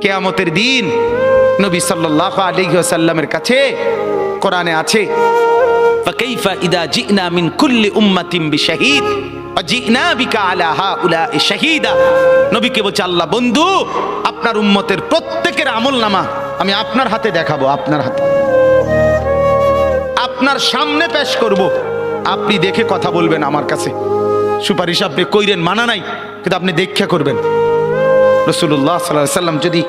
কিয়ামতের দিন নবী সাল্লাল্লাহু আলাইহি ওয়াসাল্লামের কাছে কোরআনে আছে, ফাকাইফা ইদা জিনা মিন কুল্লি উম্মাতিন বিশাহিদ ওয়া জিনা বিকা আলা হাউলা'i শাহীদা। নবীকে বলছে আল্লাহ, বন্ধু আপনার উম্মতের প্রত্যেকের আমলনামা আমি আপনার হাতে দেখাবো, আপনার হাতে, আপনার সামনে পেশ করব, আপনি দেখে কথা বলবেন আমার কাছে। সুপারিশ আপনি কইরেন, মানা নাই, কিন্তু আপনি দেখে করবেন। রাসূলুল্লাহ সাল্লাল্লাহু আলাইহি সাল্লাম যদি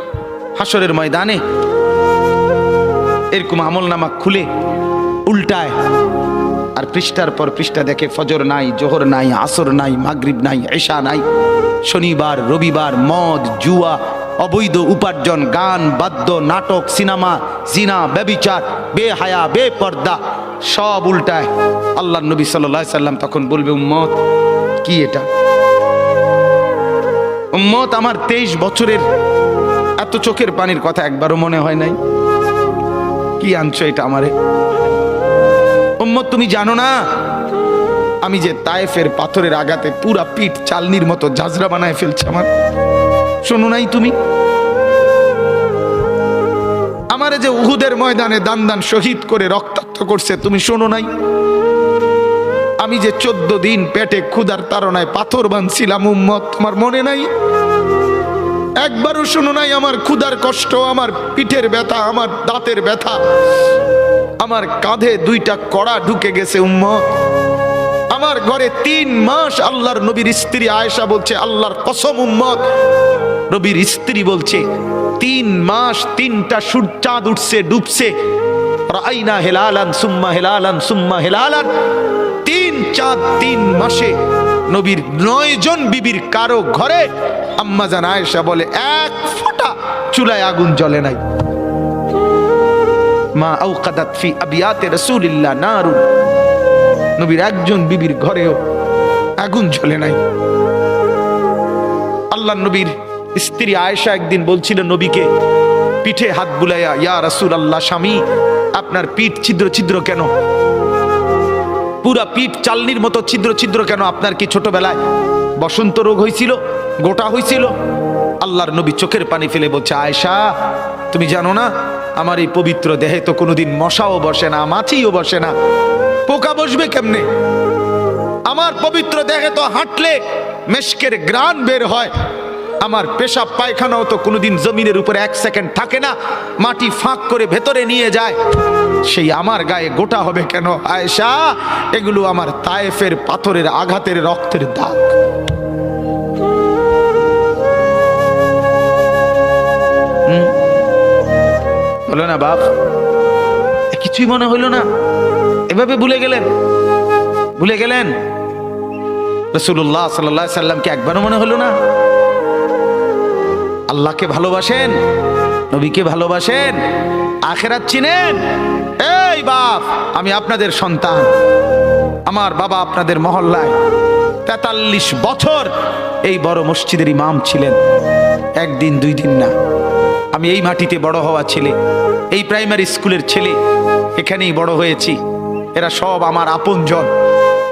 হাসরের ময়দানে এরকম আমলনামা খুলে উল্টায় আর পৃষ্ঠার পর পৃষ্ঠা দেখে ফজর নাই, জোহর নাই, আসর নাই, মাগরিব নাই, ইশা নাই, শনিবার রবিবার, মদ জুয়া, অবৈধ উপার্জন, গান বাদ্য, নাটক, সিনেমা, জিনা, ব্যভিচার, বেহায়া, বেপর্দা সব উল্টায়। আল্লাহর নবী সাল্লাল্লাহু আলাইহি সাল্লাম তখন বলবে, উম্মত কি এটা? উম্মত আমার 23 বছরের এত চোখের পানির কথা একবারও মনে হয় নাই, কি আনছো এটা আমারে? উম্মত তুমি জানো না আমি যে তায়েফের পাথরের আঘাতে পুরা পিঠ চালনির মতো ঝাঁঝরা বানায় ফেলছে আমার? শোনো নাই তুমি? আমারে যে উহুদের ময়দানে দান দান শহীদ করে রক্তাক্ত করছে, তুমি শোনো নাই? আমি যে 14 দিন পেটে ক্ষুধার তাড়নায় পাথর বাঁধছিলাম, উম্মত তোমার মনে নাই? একবারও শোনো নাই আমার ক্ষুধার কষ্ট, আমার পিঠের ব্যথা, আমার দাঁতের ব্যথা, আমার কাঁধে 2টা কড়া ঢুকে গেছে? উম্মত আমার ঘরে 3 মাস আল্লাহর নবীর স্ত্রী আয়েশা বলছে, আল্লাহর কসম উম্মত, নবীর স্ত্রী বলছে 3 মাস 3টা চাঁদ উঠছে ডুবছে, রাইনা হেলালান সুম্মা হেলালান সুম্মা হেলালান, 3 চাঁদ 3 মাসে নবীর 9 জন বিবির কারো ঘরে আম্মা জান আয়েশা বলে 1 ফোঁটা চুলায় আগুন জ্বলে নাই। মা আওকাদাত ফি আবিয়াতে রাসূলিল্লাহ নারুন, নবীর একজন বিবির ঘরেও আগুন জ্বলে নাই। আল্লাহর নবীর স্ত্রী আয়েশা একদিন বলছিল নবীকে পিঠে হাত বুলাইয়া, ইয়া রাসূলুল্লাহ, স্বামী আপনার পিঠ ছিদ্র ছিদ্র কেন? পুরা পিঠ চালনির মতো ছিদ্র ছিদ্র কেন? আপনার কি ছোটবেলায় বসন্ত রোগ হয়েছিল, গোটা হয়েছিল? আল্লাহর নবী চোখের পানি ফেলে বলছে, আয়েশা তুমি জানো না আমার এই পবিত্র দেহে তো কোনোদিন মশাও বসে না, মাছিও বসে না, পোকা বসবে কেমনে? আমার পবিত্র দেহে তো হাঁটলে মেশকের গ্রান বের হয়, আমার পেশাব পায়খানাও তো কোনোদিন জমিনের উপরে 1 সেকেন্ড থাকে না, মাটি ফাঁক করে ভেতরে নিয়ে যায়, সেই আমার গায়ে গোটা হবে কেন? আয়েশা এগুলো আমার তায়েফের পাথরের আঘাতের রক্তের দাগ। হলো না বাপ? কিছুই মনে হইল না? এভাবে ভুলে গেলেন? ভুলে গেলেন? রাসূলুল্লাহ সাল্লাল্লাহু আলাইহি সাল্লামকে একবারও মনে হলো না? আল্লাহকে ভালোবাসেন, নবীকে ভালোবাসেন, আখিরাত চিনেন? এই বাপ, আমি আপনাদের সন্তান, আমার বাবা আপনাদের মহল্লায় 43 বছর এই বড় মসজিদের ইমাম ছিলেন, 1 দিন 2 দিন না। আমি এই মাটিতে বড় হওয়া ছেলে, এই প্রাইমারি স্কুলের ছেলে, এখানেই বড় হয়েছি। এরা সব আমার আপনজন।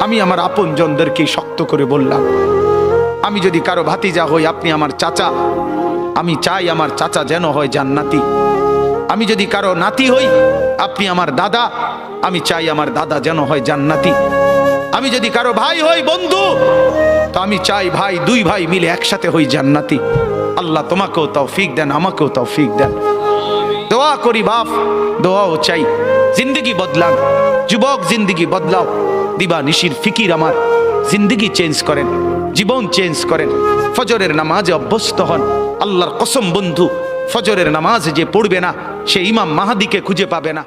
আমি আমার আপনজনদেরকে শক্ত করে বললাম, আমি যদি কারো ভাতিজা হই, আপনি আমার চাচা, আমি চাই আমার চাচা যেন হয় জান্নাতি। আমি যদি কারো নাতি হই, আপনি আমার দাদা, আমি চাই আমার দাদা যেন হয় জান্নাতি। আমি যদি কারো ভাই হই, বন্ধু, তো আমি চাই ভাই 2 ভাই মিলে একসাথে হই জান্নাতি। আল্লাহ তোমাকেও তৌফিক দেন, আমাকেও তৌফিক দেন। দোয়া করি বাপ, দোয়াও চাই। জিন্দগি বদলান যুবক, জিন্দগি বদলাও। দিবা নিশির ফিকির আমার, জিন্দগি চেঞ্জ করেন, জীবন চেঞ্জ করেন। ফজরের নামাজে অভ্যস্ত হন। আল্লাহর কসম বন্ধু, ফজরের নামাজ যে পড়বে না সে ইমাম মাহাদিকে খুঁজে পাবে না।